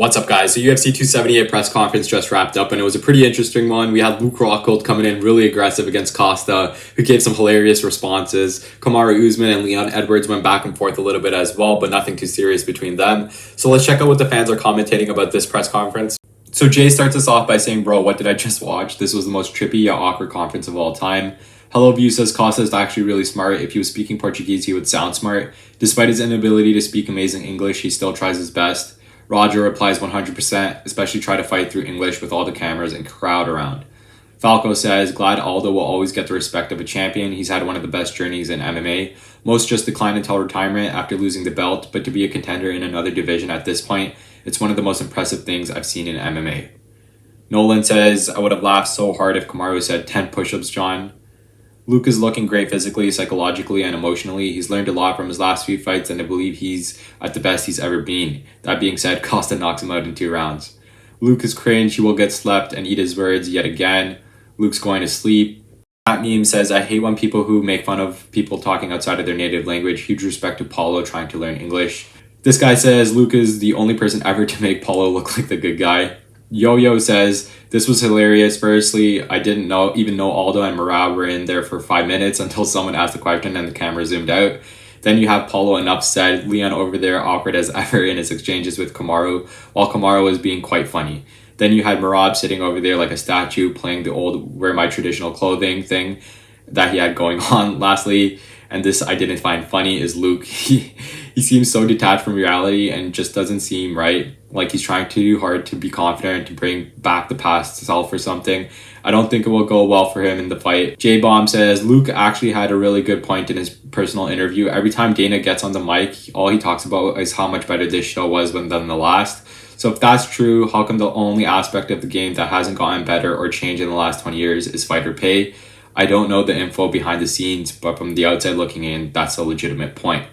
What's up, guys? The UFC 278 press conference just wrapped up, and it was a pretty interesting one. We had Luke Rockhold coming in really aggressive against Costa, who gave some hilarious responses. Kamaru Usman and Leon Edwards went back and forth a little bit as well, but nothing too serious between them. So let's check out what the fans are commentating about this press conference. So Jay starts us off by saying, "Bro, what did I just watch? This was the most trippy yet awkward conference of all time." Hello View says Costa is actually really smart. If he was speaking Portuguese, he would sound smart. Despite his inability to speak amazing English, he still tries his best. Roger replies 100%, especially try to fight through English with all the cameras and crowd around. Falco says, glad Aldo will always get the respect of a champion. He's had one of the best journeys in MMA. Most just declined until retirement after losing the belt, but to be a contender in another division at this point, it's one of the most impressive things I've seen in MMA. Nolan says, I would have laughed so hard if Kamaru said 10 push-ups, John. Luke is looking great physically, psychologically, and emotionally. He's learned a lot from his last few fights, and I believe he's at the best he's ever been. That being said, Costa knocks him out in 2 rounds. Luke is cringe. He will get slept and eat his words yet again. Luke's going to sleep. That meme says, I hate when people who make fun of people talking outside of their native language. Huge respect to Paulo trying to learn English. This guy says, Luke is the only person ever to make Paulo look like the good guy. Yo-Yo says, this was hilarious. Firstly, I didn't even know Aldo and Merab were in there for 5 minutes until someone asked the question and the camera zoomed out. Then you have Paulo enough said, Leon over there awkward as ever in his exchanges with Kamaru, while Kamaru was being quite funny. Then you had Merab sitting over there like a statue playing the old wear my traditional clothing thing that he had going on. Lastly, and this I didn't find funny, is Luke. He seems so detached from reality and just doesn't seem right. Like he's trying too hard to be confident, to bring back the past self or something. I don't think it will go well for him in the fight. J-Bomb says, Luke actually had a really good point in his personal interview. Every time Dana gets on the mic, all he talks about is how much better this show was than the last. So if that's true, how come the only aspect of the game that hasn't gotten better or changed in the last 20 years is fighter pay? I don't know the info behind the scenes, but from the outside looking in, that's a legitimate point.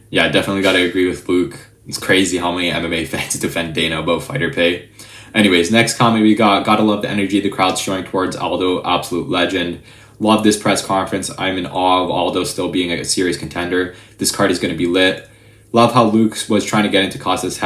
Yeah, I definitely got to agree with Luke. It's crazy how many MMA fans defend Dana about fighter pay. Anyways, next comment we got. Gotta love the energy the crowd's showing towards Aldo. Absolute legend. Love this press conference. I'm in awe of Aldo still being a serious contender. This card is going to be lit. Love how Luke was trying to get into Costa's head.